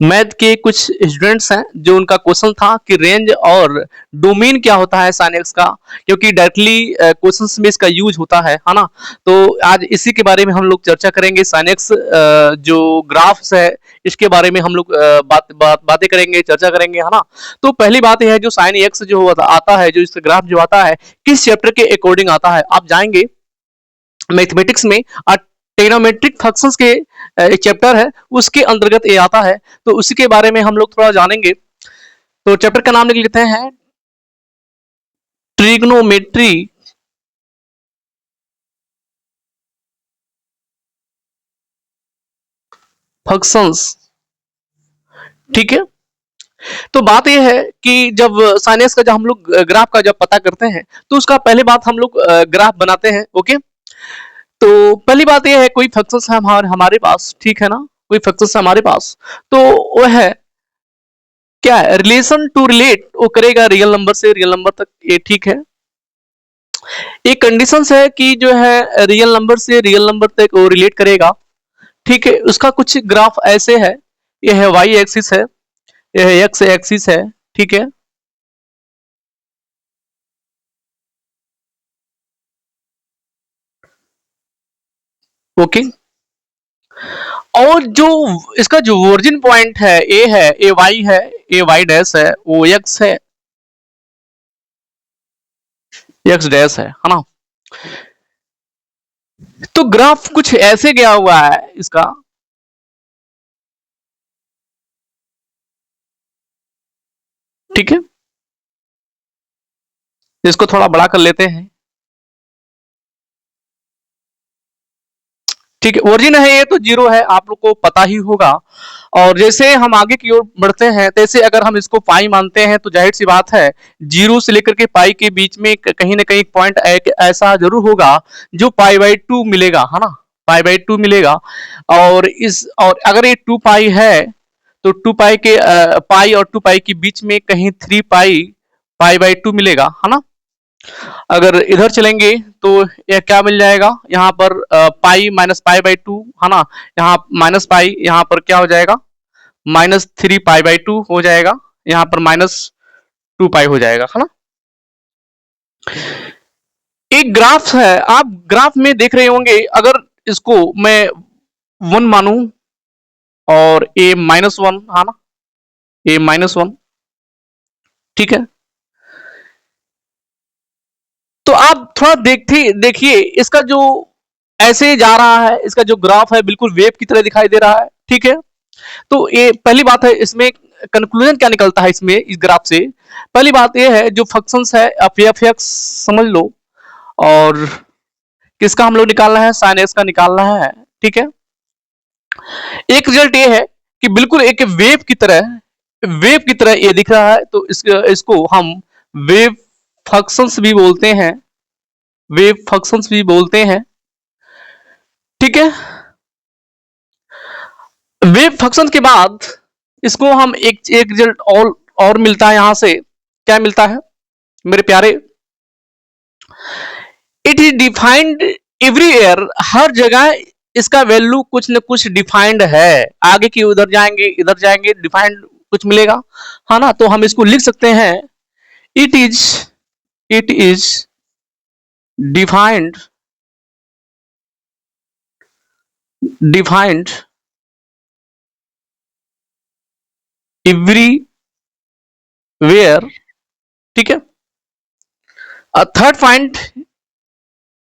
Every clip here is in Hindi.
मैथ के कुछ स्टूडेंट्स हैं जो उनका क्वेश्चन था कि रेंज और डोमेन क्या होता है साइन एक्स का, क्योंकि डायरेक्टली क्वेश्चंस में इसका यूज होता है ना। तो आज इसी के बारे में हम लोग चर्चा करेंगे। साइन एक्स जो ग्राफ्स है इसके बारे में हम लोग बातें करेंगे, चर्चा करेंगे, है ना। तो पहली बात यह है जो साइन एक्स जो आता है, जो इसका ग्राफ जो आता है, किस चैप्टर के अकॉर्डिंग आता है। आप जाएंगे मैथमेटिक्स में ट्रिग्नोमेट्रिक फंक्शंस के एक चैप्टर है, उसके अंतर्गत ये आता है। तो उसी के बारे में हम लोग थोड़ा जानेंगे। तो चैप्टर का नाम लिख लेते हैं ट्रिग्नोमेट्री फंक्शंस। ठीक है। तो बात यह है कि जब साइनेस का जब हम लोग ग्राफ का जब पता करते हैं तो उसका पहले बात हम लोग ग्राफ बनाते हैं। ओके। तो पहली बात यह है कोई फंक्शंस है हमारे पास, ठीक है ना, कोई फंक्शंस है हमारे पास, तो वो है क्या है, रिलेशन टू रिलेट वो करेगा रियल नंबर से रियल नंबर तक, ये ठीक है। एक कंडीशन है कि जो है रियल नंबर से रियल नंबर तक वो रिलेट करेगा, ठीक है। उसका कुछ ग्राफ ऐसे है, यह है वाई एक्सिस है, यह है एक्स एक्सिस है, ठीक है। ओके। और जो इसका जो ओरिजिन पॉइंट है ए वाई है, ए वाई डैश है, ओ एक्स है, एक्स डैश है ना। तो ग्राफ कुछ ऐसे गया हुआ है इसका, ठीक है। इसको थोड़ा बड़ा कर लेते हैं, ठीक है। ओरिजिन है ये तो जीरो है, आप लोग को पता ही होगा। और जैसे हम आगे की ओर बढ़ते हैं तैसे अगर हम इसको पाई मानते हैं तो जाहिर सी बात है जीरो से लेकर के पाई के बीच में कहीं ना कहीं पॉइंट ऐसा जरूर होगा जो पाई बाई टू मिलेगा, है ना, पाई बाई टू मिलेगा। और अगर ये टू पाई है तो टू पाई के पाई और टू पाई के बीच में कहीं three pi pi by two मिलेगा, है ना। अगर इधर चलेंगे तो यह क्या मिल जाएगा, यहाँ पर pi minus pi by two, है ना। यहाँ माइनस पाई, यहाँ पर क्या हो जाएगा, minus three pi by two हो जाएगा, यहाँ पर माइनस टू पाई हो जाएगा, है ना। एक ग्राफ है, आप ग्राफ में देख रहे होंगे, अगर इसको मैं वन मानू और ए माइनस वन, है ना, ए माइनस वन, ठीक है। तो आप थोड़ा देखिए इसका जो ऐसे जा रहा है, इसका जो ग्राफ है बिल्कुल वेव की तरह दिखाई दे रहा है, ठीक है। तो ये पहली बात है, इसमें कंक्लूजन क्या निकलता है इसमें, इस ग्राफ से पहली बात ये है जो फंक्शंस है एफ एक्स समझ लो, और किसका हम लोग निकालना है, साइन एक्स का निकालना है, ठीक है। एक रिजल्ट ये है कि बिल्कुल एक वेव की तरह ये दिख रहा है, तो इसको हम वेव फंक्शंस भी बोलते हैं, वेव फंक्शंस भी बोलते हैं, ठीक है। वेव फंक्शन के बाद इसको हम एक रिजल्ट और मिलता है यहां से, क्या मिलता है मेरे प्यारे, इट इज डिफाइंड एवरीवेयर, हर जगह इसका वैल्यू कुछ न कुछ डिफाइंड है। आगे की उधर जाएंगे इधर जाएंगे डिफाइंड कुछ मिलेगा, है ना। तो हम इसको लिख सकते हैं, it is defined defined everywhere, ठीक है। थर्ड पॉइंट,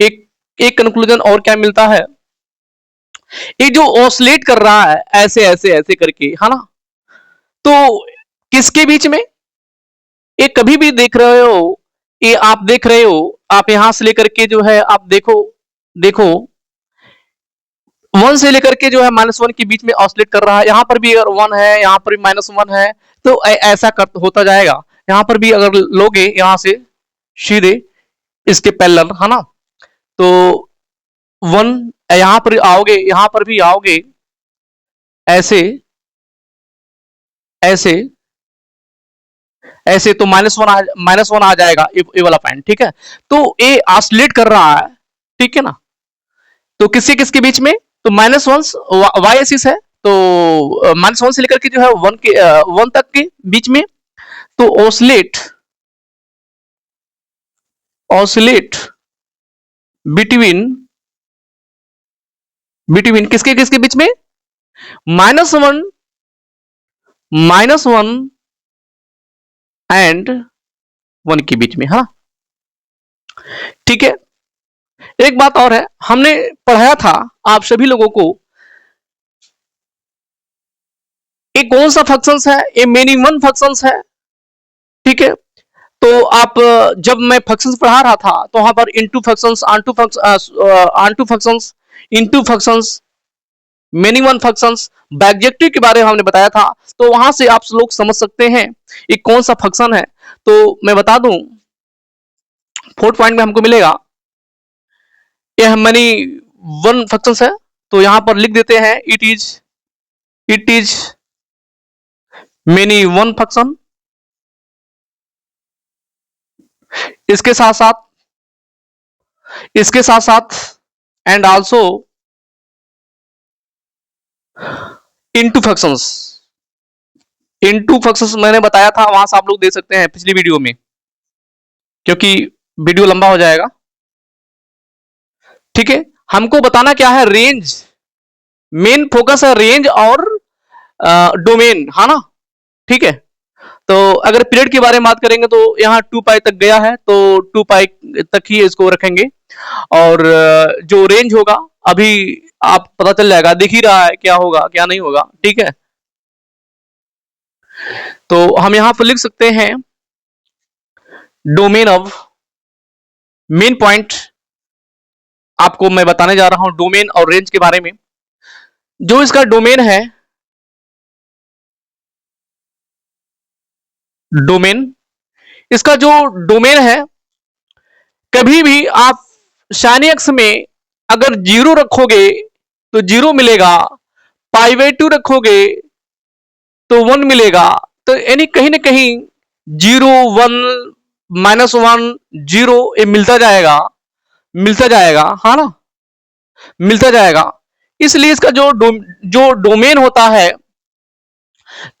एक एक कंक्लूजन और क्या मिलता है, ये जो ऑसिलेट कर रहा है ऐसे ऐसे ऐसे करके, है ना, तो किसके बीच में, ये कभी भी देख रहे हो, ये आप देख रहे हो, आप यहां से लेकर के जो है आप देखो देखो वन से लेकर के जो है माइनस वन के बीच में ऑसिलेट कर रहा है। यहां पर भी अगर वन है, यहां पर भी माइनस वन है, तो ऐसा होता जाएगा। यहां पर भी अगर लोगे यहां से सीधे इसके पैरेलल, है ना, तो वन यहां पर आओगे, यहां पर भी आओगे ऐसे ऐसे ऐसे, तो माइनस वन आ जाएगा ए वाला पॉइंट, ठीक है। तो ए ऑसिलेट कर रहा है, ठीक है ना। तो किसके किसके बीच में, तो माइनस वन वाई एक्सिस है, तो -1 से लेकर के जो है 1 तक के बीच में, तो ऑसिलेट बिटवीन किसके किसके बीच में, -1 एंड 1 के बीच में। हाँ ठीक है। एक बात और है, हमने पढ़ाया था आप सभी लोगों को, ये कौन सा फंक्शंस है, ये मिनिमम फंक्शंस है। ठीक है, तो आप जब मैं फंक्शंस पढ़ा रहा था तो वहां पर into functions, onto functions, into functions, minimum functions, bijective के बारे में हमने बताया था। तो वहां से आप लोग समझ सकते हैं ये कौन सा फंक्शन है। तो मैं बता दूं, 4th पॉइंट में हमको मिलेगा यह मनी वन फंक्शन है। तो यहां पर लिख देते हैं it is many one function. इसके साथ साथ एंड आल्सो इनटू फंक्शंस मैंने बताया था, वहां से आप लोग देख सकते हैं पिछली वीडियो में, क्योंकि वीडियो लंबा हो जाएगा। ठीक है, हमको बताना क्या है, रेंज, मेन फोकस है रेंज और डोमेन, है ना। ठीक है, तो अगर पीरियड के बारे में बात करेंगे तो यहाँ 2 पाई तक गया है, तो 2 पाई तक ही इसको रखेंगे। और जो रेंज होगा अभी आप पता चल जाएगा, दिख ही रहा है क्या होगा क्या नहीं होगा। ठीक है, तो हम यहां पर लिख सकते हैं डोमेन ऑफ, मेन पॉइंट आपको मैं बताने जा रहा हूं डोमेन और रेंज के बारे में। जो इसका डोमेन है, डोमेन, इसका जो डोमेन है, कभी भी आप साइन एक्स में अगर 0 रखोगे तो 0 मिलेगा, π/2 रखोगे तो 1 मिलेगा। तो यानी कहीं ना कहीं 0 1 -1 0 ये मिलता जाएगा, हाँ ना, मिलता जाएगा। इसलिए इसका जो डोमेन होता है,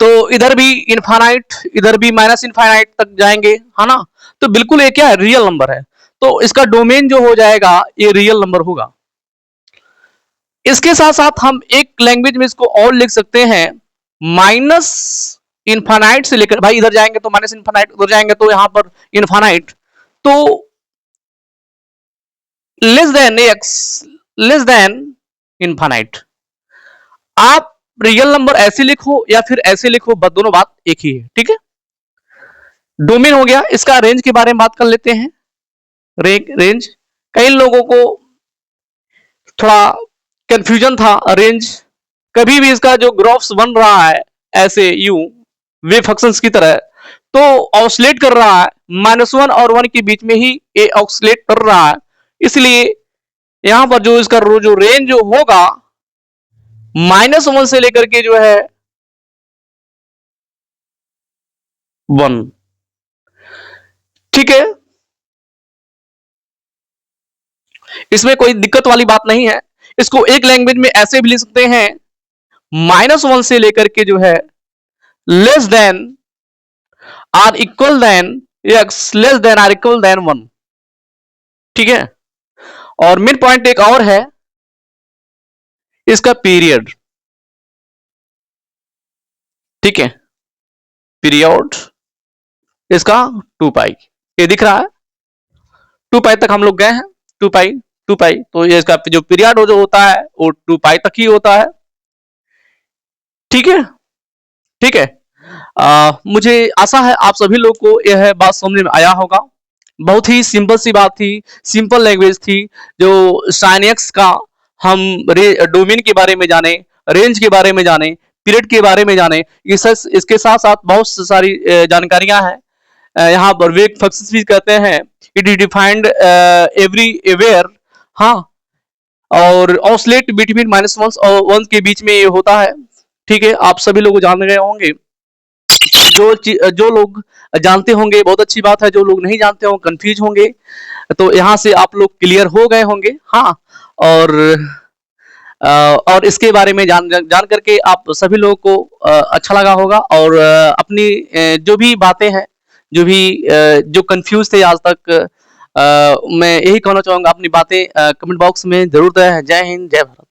तो इधर भी इनफाइनाइट, इधर भी माइनस इनफाइनाइट तक जाएंगे, है ना। तो बिल्कुल ये क्या है, रियल नंबर है। तो इसका डोमेन जो हो जाएगा ये रियल नंबर होगा। इसके साथ साथ हम एक लैंग्वेज में इसको और लिख सकते हैं, माइनस इनफाइनाइट से लेकर, भाई इधर जाएंगे तो माइनस इनफाइनाइट, उधर जाएंगे तो यहां पर इनफाइनाइट, तो less than x, less then infinite. आप रियल नंबर ऐसे लिखो या फिर ऐसे लिखो, बस दोनों बात एक ही है। ठीक है, डोमेन हो गया। इसका रेंज के बारे में बात कर लेते हैं। रेंज, कई लोगों को थोड़ा कंफ्यूजन था, रेंज कभी भी इसका जो ग्राफ्स बन रहा है ऐसे यूं वेव फंक्शंस की तरह, तो ऑसिलेट कर रहा है, -1 और 1 के बीच में ही ये ऑसिलेट कर रहा है। इसलिए यहां पर जो इसका जो रेंज जो होगा, -1 से लेकर के जो है 1। ठीक है, इसमें कोई दिक्कत वाली बात नहीं है। इसको एक लैंग्वेज में ऐसे भी लिख सकते हैं, -1 से लेकर के जो है less than or equal than x, less than or equal than 1। ठीक है, और मेन पॉइंट एक और है, इसका पीरियड। ठीक है, पीरियड इसका 2 पाई, ये दिख रहा है 2 पाई तक हम लोग गए हैं, 2 पाई 2 पाई, तो ये इसका जो पीरियड जो होता है वो 2 पाई तक ही होता है। ठीक है, ठीक है, मुझे आशा है आप सभी लोग को यह बात समझ में आया होगा। बहुत ही सिंपल सी बात थी, सिंपल लैंग्वेज थी, जो साइन एक्स का हम डोमेन के बारे में जाने, रेंज के बारे में जाने, पीरियड के बारे में जाने। इसके साथ साथ बहुत सारी जानकारियां हैं। यहाँ पर वेव फंक्शंस भी कहते हैं, it is defined every aware, हाँ, और ऑसिलेट बिटवीन -1 और 1 के बीच में ये होता है। ठीक है, आप सभी लोग जान गए होंगे। जो लोग जानते होंगे बहुत अच्छी बात है, जो लोग नहीं जानते हो कंफ्यूज होंगे, तो यहाँ से आप लोग क्लियर हो गए होंगे। हाँ, और और इसके बारे में जान करके आप सभी लोगों को अच्छा लगा होगा, और अपनी जो भी बातें हैं, जो भी जो कंफ्यूज थे आज तक, मैं यही कहना चाहूंगा, अपनी बातें कमेंट बॉक्स में जरूर दें। जय हिंद, जय भारत।